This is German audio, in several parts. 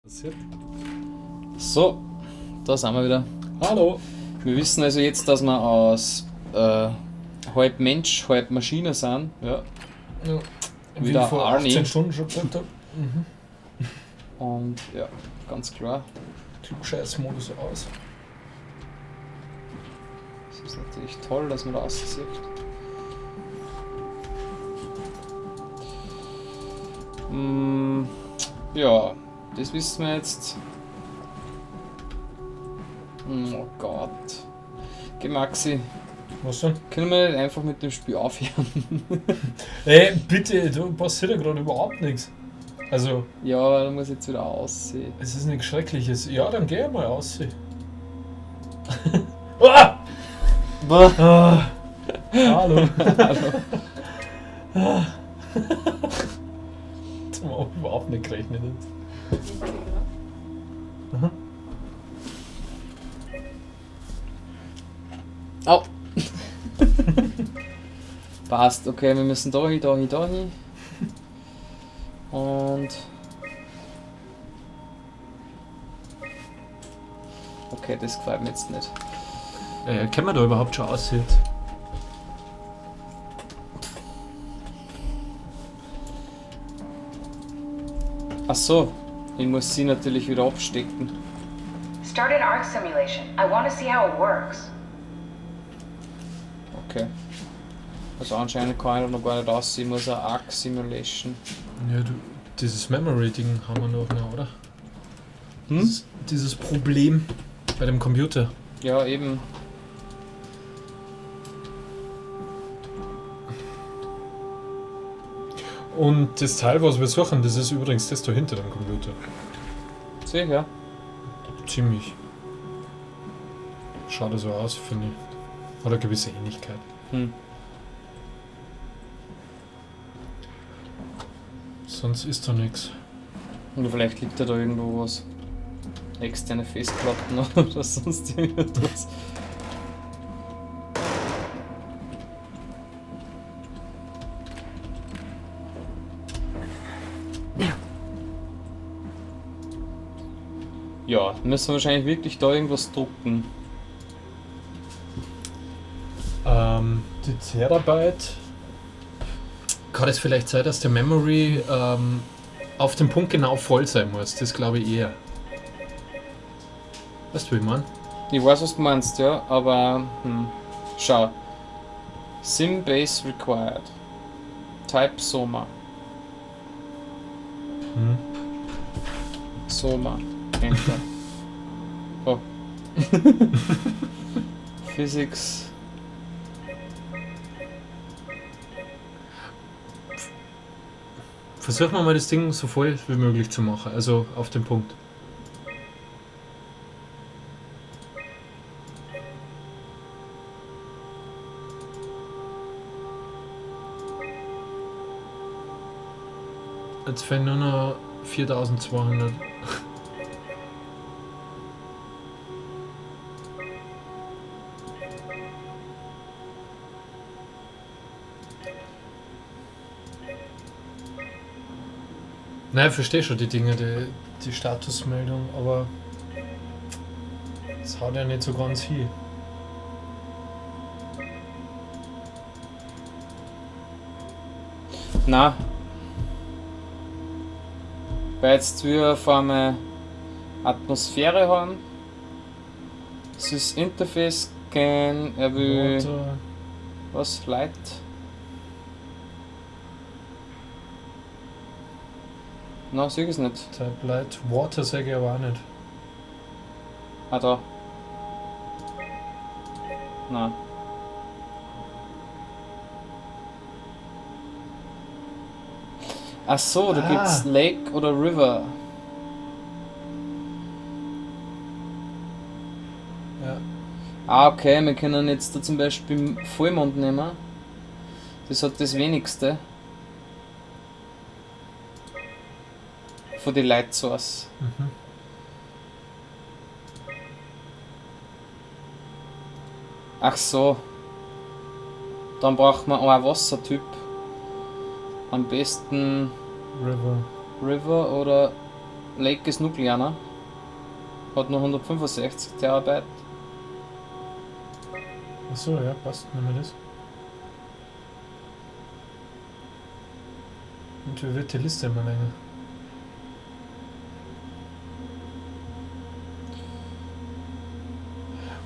So, da sind wir wieder. Hallo. Wir wissen also jetzt, dass wir aus halb Mensch, halb Maschine sind. Ja. Ja. Wie Wieder vor Arnie. 18 Stunden schon gesagt habe. Und ja, ganz klar. Klugscheiß-Modus aus. Es ist natürlich toll, dass man da aussieht. Ja, das wissen wir jetzt. Oh Gott. Geh Maxi, Was denn? können wir nicht einfach mit dem Spiel aufhören? Ey, bitte, da passiert ja gerade überhaupt nichts. Also, Ja, aber da muss ich jetzt wieder aussehen. es ist nichts Schreckliches. Ja, dann geh mal aussehen. Ah! Ah! Hallo. Das haben wir auch überhaupt nicht gerechnet jetzt. Aha. Au! Passt, okay, wir müssen da hin. Und. Okay, das gefällt mir jetzt nicht. Kennen wir da überhaupt schon aussieht? Ach so, ich muss sie natürlich wieder abstecken. Start an arc simulation. I want to see how it works. Okay. Also anscheinend kann ich noch gar nicht aussehen, ich muss eine Arc Simulation. Ja, du, dieses Memory-Ding haben wir noch, oder? Hm? Dieses Problem bei dem Computer. Ja, eben. Und das Teil, was wir suchen, das ist übrigens das da hinter dem Computer. Sicher. Ziemlich. Schaut so aus, finde ich. Hat eine gewisse Ähnlichkeit. Hm. Sonst ist da nichts. Oder vielleicht liegt da irgendwo was. Externe Festplatten oder sonst irgendetwas. Ja, müssen wir wahrscheinlich wirklich da irgendwas drucken. Die Terabyte. Kann es vielleicht sein, dass der Memory auf den Punkt genau voll sein muss? Das glaube ich eher. Weißt du, wie ich meine? Ich weiß, was du meinst, ja, aber schau. Sim-Base required. Type Soma. Hm. Soma. Enter. Oh. Physics. Versuchen wir mal das Ding so voll wie möglich zu machen, also auf den Punkt. Jetzt fehlen nur noch 4200. Nein, ich verstehe schon die Dinge, die Statusmeldung, aber das haut ja nicht so ganz hin. Na. Weil jetzt wir auf einmal Atmosphäre haben. Das ist Interface Scan, er will. Water, Was? Light? Na, sieh es nicht. Type Light, Water sage ich aber auch nicht. Ah, da. Na. Ach so, da gibt's Lake oder River. Ja. Ah, okay, wir können jetzt da zum Beispiel Vollmond nehmen. Das hat das wenigste. Von den Light Source. Mhm. Ach so. Dann braucht man auch einen Wassertyp. Am besten River. River oder Lake ist nur kleiner. Hat nur 165 Terabyte. Achso, ja, passt. Nehmen wir das. Und wie wird die Liste immer länger?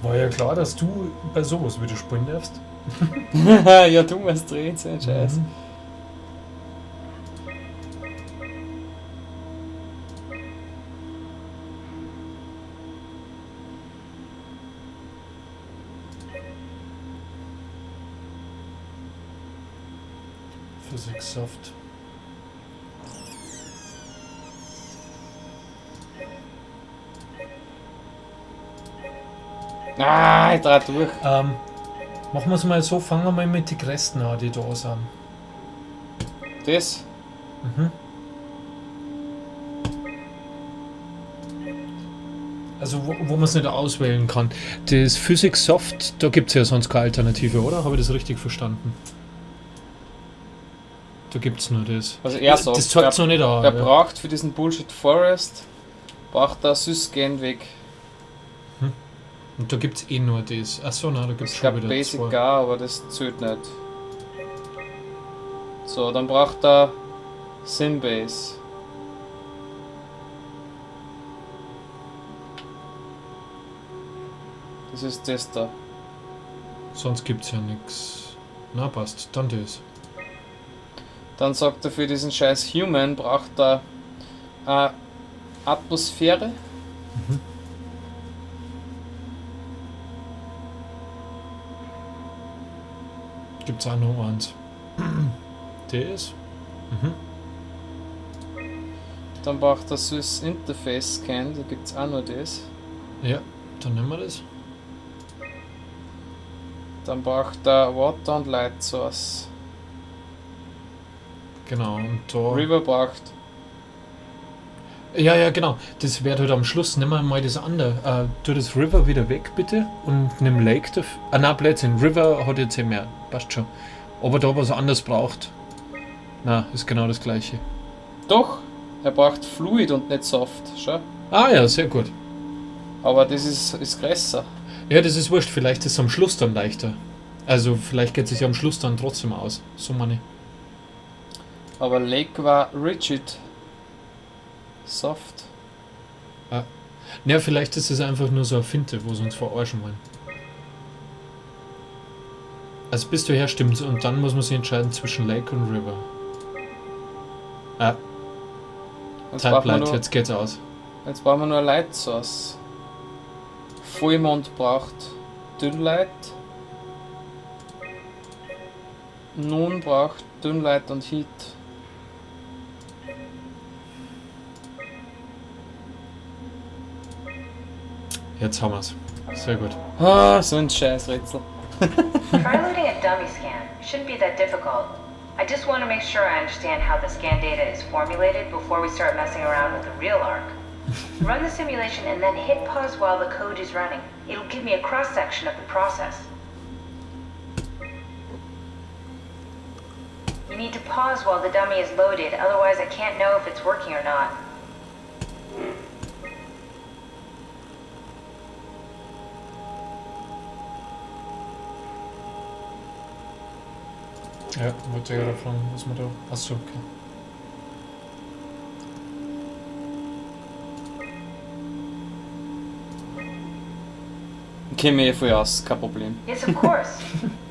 War ja klar, dass du bei sowas wieder spielen darfst. Ja, du musst drehen, so ein Scheiß. Mhm. Physics Soft. Ah, ich dreh durch. Machen wir es mal so, fangen wir mal mit den Resten an, die da sind. Das? Mhm. Also wo man es nicht auswählen kann. Das Physics Soft, da gibt es ja sonst keine Alternative, oder? Habe ich das richtig verstanden? Da gibt es nur das. Also er sagt, das zeigt es noch nicht an. er ja. braucht für diesen Bullshit Forest, braucht er Sysgen weg. Und da gibt es eh nur das. Achso, nein, da gibt es Ich schon glaube wieder Basic zwei. gar, aber das zählt nicht. So, dann braucht er Symbase. Das ist das da. Sonst gibt es ja nichts. Na, passt. Dann das. Dann sagt er, für diesen scheiß Human braucht er Atmosphäre. Mhm. Gibt es auch noch eins. Das. Mhm. Dann braucht er Sys Interface Scan, da gibt es auch noch das. Ja, dann nehmen wir das. Dann braucht er Water und Light Source. Genau, und da. River braucht. Ja, genau. Das wird halt am Schluss. Nimm mal das andere. Tu das River wieder weg, bitte. Und nimm Lake dafür. Ah, nein, Blödsinn. River hat jetzt eh mehr. Passt schon. Ob er da was anderes braucht. Na, ist genau das gleiche. Doch, er braucht Fluid und nicht Soft. Schau. Ah ja, sehr gut. Aber das ist größer. Ja, das ist wurscht. Vielleicht ist es am Schluss dann leichter. Also, vielleicht geht es ja am Schluss dann trotzdem aus. So meine ich. Aber Lake war rigid. Soft. Ja, vielleicht ist es einfach nur so eine Finte, wo sie uns verarschen wollen. Also bis du her stimmt und dann muss man sich entscheiden zwischen Lake und River. Jetzt Zeit brauchen wir bleibt, nur, jetzt geht's aus. jetzt brauchen wir nur Light Source. Vollmond braucht Dünnlight. Nun braucht Dünnlight und Heat. Jetzt haben wir's. Sehr gut. Ah, so ein Scheißrätsel. Try loading a dummy scan. It shouldn't be that difficult. I just want to make sure I understand how the scan data is formulated before we start messing around with the real ARC. Run the simulation and then hit pause while the code is running. It'll give me a cross-section of the process. You need to pause while the dummy is loaded, otherwise I can't know if it's working or not. Ja, wollte ja gerade fragen, was man da. Achso, okay. Käme eh voll aus, kein Problem. Yes, of course.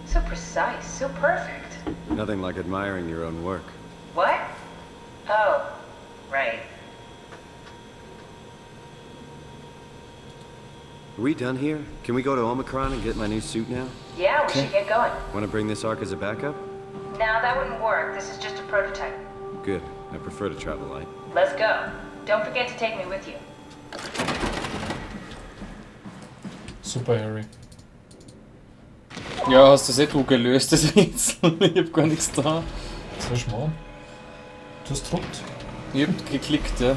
So precise, so perfect. Nothing like admiring your own work. What? Oh, right. Are we done here? Can we go to Omicron and get my new suit now? Yeah, we should get going. Want to bring this arc as a backup? No, that wouldn't work. This is just a prototype. Good. I prefer to travel light. Let's go. Don't forget to take me with you. Super, Harry. Ja, hast das eh du gelöst, das Rätsel. Ich hab gar nichts da. Soll ich machen? Du hast gedruckt? Ich hab geklickt, ja.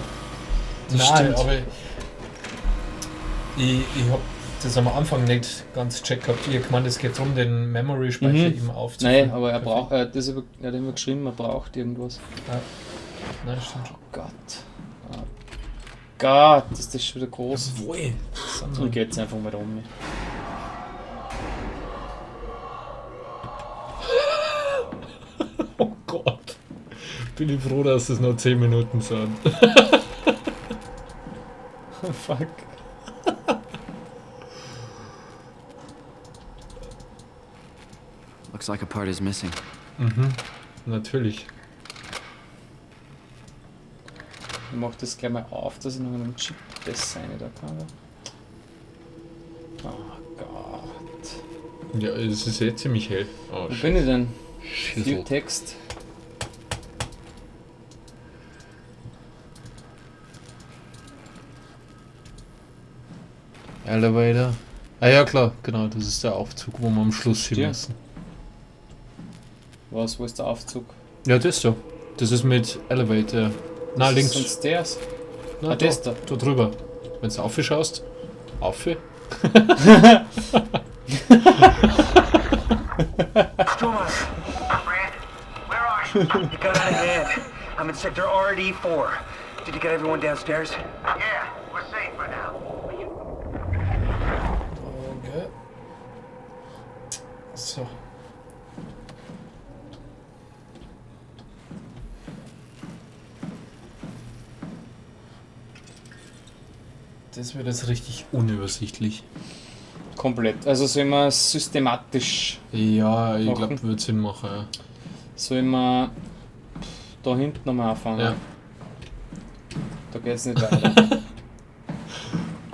Das Nein, stimmt. aber ich hab das am Anfang nicht ganz gecheckt gehabt. Ich hab gemeint, es geht darum, den Memory-Speicher eben aufzufüllen. Nein, aber er Perfekt. braucht, er hat immer geschrieben, er braucht irgendwas. Ja. Nein, das stimmt schon. Oh Gott. Gott, ist das schon wieder groß. Wohl. So geht's einfach mal um. Oh Gott. Bin ich froh, dass es noch 10 Minuten sind. Fuck. Looks like a part is missing. Natürlich. Ich mach das gleich mal auf, dass ich noch einen Chip besser rein da kann. Oh Gott. Ja, es ist eh ziemlich hell. Oh, Wo bin ich denn? Schissel. Viel Text. Elevator. Ah ja, klar, genau, das ist der Aufzug, wo wir am Schluss hin Ja. müssen. Was, wo ist der Aufzug? Ja, das da. Das ist mit Elevator. Na, Das links. sind Stairs. Na, das da. Da drüber. Wenn du aufschaust. Auf. Thomas! Brand, where are you? You got out of hand. I'm in sector RD4. Did you get everyone downstairs? Yeah, we're safe for now. Okay. So. Das wird jetzt richtig unübersichtlich. Komplett. Also soll man systematisch. Ja, ich Machen. glaube, wird Sinn machen. Ja. Soll man da hinten nochmal anfangen? Ja. Da geht's nicht weiter.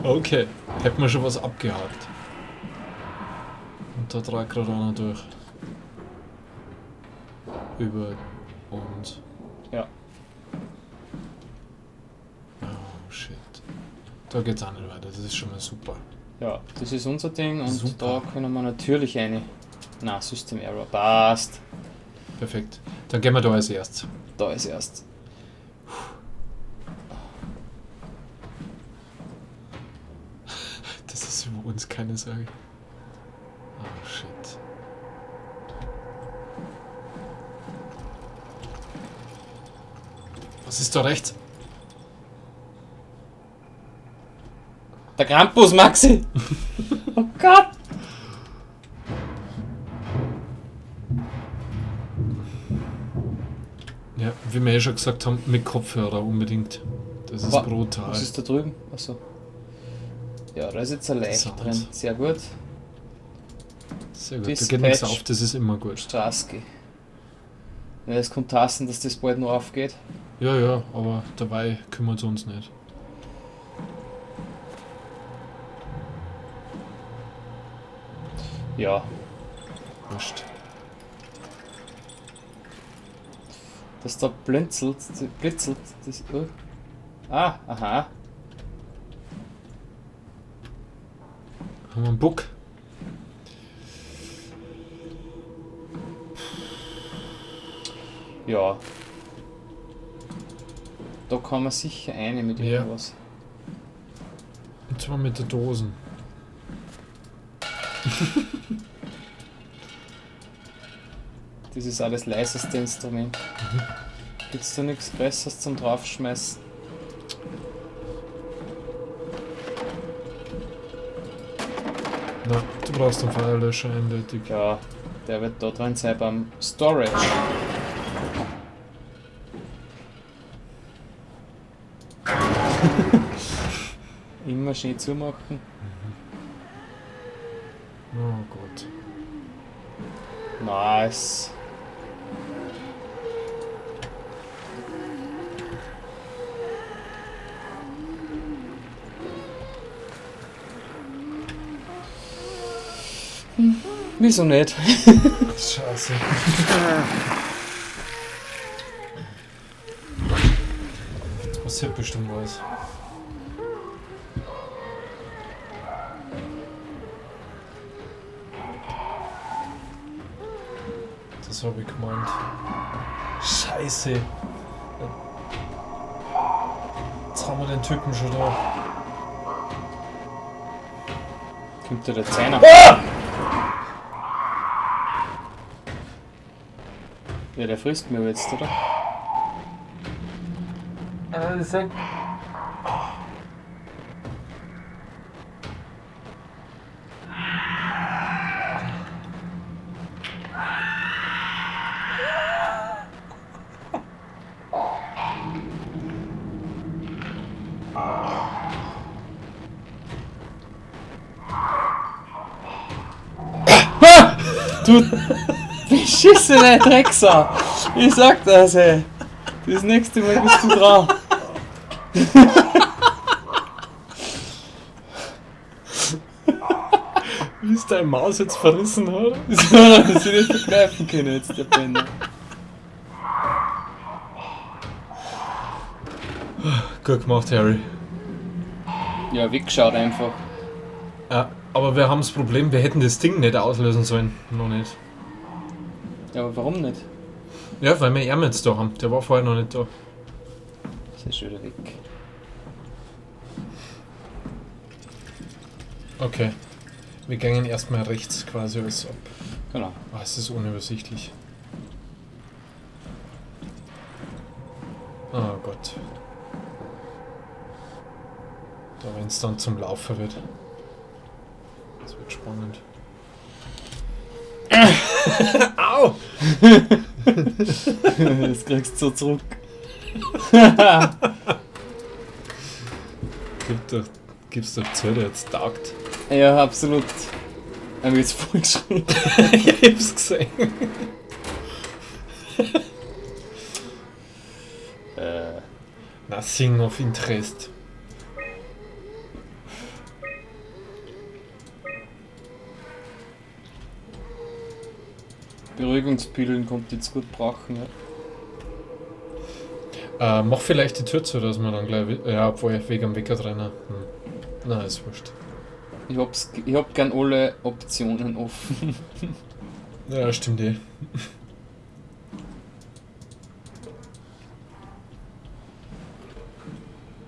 Okay, hätten wir schon was abgehakt. Und da trägt gerade einer durch. Über uns. Ja. Oh shit. Da geht's auch nicht weiter, das ist schon mal super. Ja, das ist unser Ding und Super. da können wir natürlich eine. Na, System Error. Passt. Perfekt. Dann gehen wir da als erstes. Da ist erst. Das ist über uns keine Sorge. Oh shit. Was ist da rechts? Der Krampus, Maxi! Oh Gott! Ja, wie wir eh schon gesagt haben, mit Kopfhörer unbedingt. Das ist brutal. Was ist da drüben? Achso. Ja, da ist jetzt ein Leicht Sound. drin. Sehr gut. Sehr gut, da geht nichts auf, das ist immer gut. Straße. Ja, es kann tasten, dass das bald noch aufgeht. Ja, ja, aber dabei kümmert es uns nicht. Ja, Wurscht. dass da blitzelt, das. Ah, aha. Haben wir einen Bug? Ja. Da kann man sicher eine mit Ja. irgendwas. Und zwar mit der Dosen. Das ist auch das leiseste Instrument. Gibt's da nichts Besseres zum Draufschmeißen? Na, du brauchst einen Feuerlöscher eindeutig. Ja, der wird da drin sein beim Storage. Immer schön zumachen. Oh Gott. Nice. Wieso nicht? Scheiße. Jetzt passiert bestimmt was. Das habe ich gemeint. Scheiße. Jetzt haben wir den Typen schon da. Kommt da der Zehner? Ja, der frisst mir jetzt, oder? Du beschissene Drecksau! Ich sag das, ey! Das nächste Mal bist du dran! Wie ist deine Maus jetzt verrissen hat? Das sie nicht verkneifen können jetzt, der Penner. Gut gemacht, Harry. Ja, weggeschaut einfach. Ja, aber wir haben das Problem, wir hätten das Ding nicht auslösen sollen. Noch nicht. Ja, aber warum nicht? Ja, weil wir ihn jetzt da haben. Der war vorher noch nicht da. Das ist schon wieder weg. Okay. Wir gehen erstmal rechts quasi alles ab. Genau. Ah, es ist unübersichtlich. Oh Gott. Da, wenn es dann zum Laufen wird. Das wird spannend. Au! Das kriegst du so zurück. Gib's doch zu, der jetzt taugt. Ja, absolut. Haben wir jetzt vorgeschrieben. Ich hab's gesehen. Nothing of interest. Beruhigungspillen kommt jetzt gut brauchen, ja. Mach vielleicht die Tür zu, dass man dann gleich... Ja, obwohl wegen am Wecker drin. Nein, ist wurscht. Ich hab gern alle Optionen offen. Ja, stimmt eh.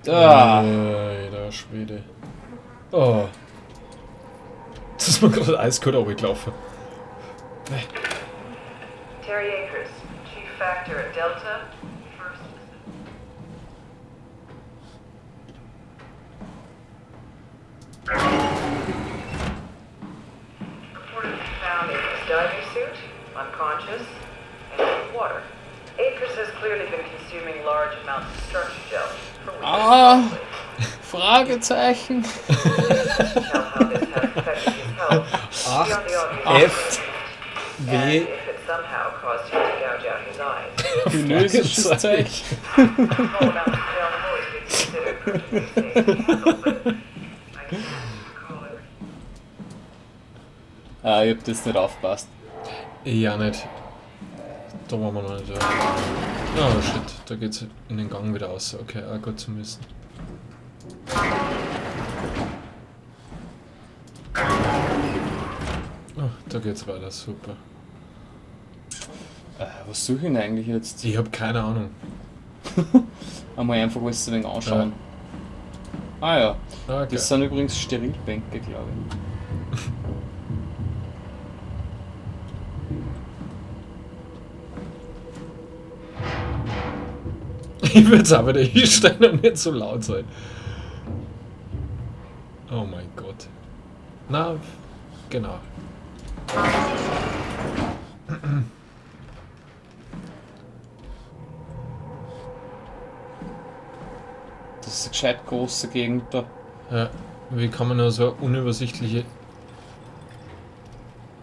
Da! Der Schwede. Oh. Das ist mir gerade eiskalt runtergelaufen. Terry Akers, Chief Factor at Delta. First. Reportedly found in his diving suit, unconscious, and in water. Akers has clearly been consuming large amounts of structure gel for weeks. Ah! Fragezeichen! Tell how this has affected his health beyond the obvious. F. And W. if it somehow caused him to gouge out his eyes. Chinesisches Zeug. Small amounts of gel have always been considered perfectly safe to handle, but I can't call it. Ah, ich hab das nicht aufgepasst. Ja, nicht. Da waren wir noch nicht. Oh shit, da geht's in den Gang wieder raus. Okay, auch gut zu wissen. Oh, da geht's weiter, super. Was suche ich denn eigentlich jetzt? Ich hab keine Ahnung. Einmal einfach alles ein wenig anschauen. Ah ja, Okay. das sind übrigens Sterilbänke, glaube Ich würde es aber wieder hinstellen und nicht so laut sein. Oh mein Gott. Na, genau. Das ist eine gescheit große Gegend da. Ja, wie kann man nur so eine unübersichtliche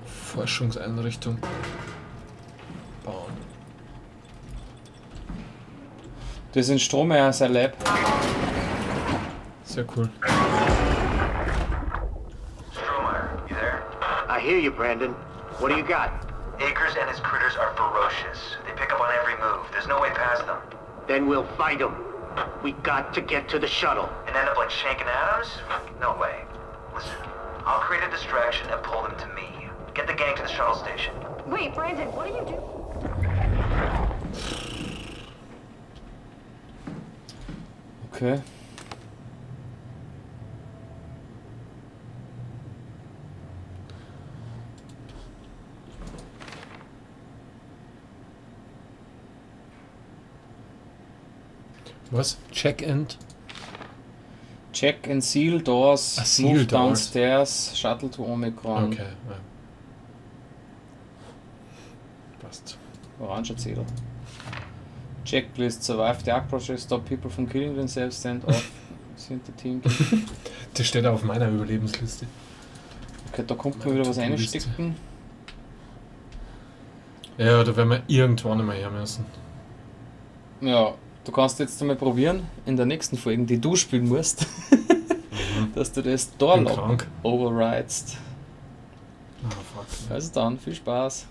Forschungseinrichtung bauen? Das ist Stromer, sein Lab. Sehr cool. Stromeyer, you there? I hear you, Brandon. What do you got? Akers and his critters are ferocious. They pick up on every move. There's no way past them. Then we'll fight them. We got to get to the shuttle. And end up like Shank and Adams? No way. Listen, I'll create a distraction and pull them to me. Get the gang to the shuttle station. Wait, Brandon, what are you doing? Okay. Was? Check-in? Check and seal doors, Ah, seal move doors. downstairs, shuttle to Omicron. Okay, ja. Passt. Oranger Zettel. Checklist, survive the arc process, stop people from killing themselves, stand off Das Hinterteam. Das steht auf meiner Überlebensliste. Okay, da kommt man wieder was reinstecken. Ja, da werden wir irgendwann einmal her müssen. Ja, du kannst jetzt einmal probieren, in der nächsten Folge, die du spielen musst, dass du das Bin Door-Lock krank. overridest. Ah, fuck. Also dann, viel Spaß.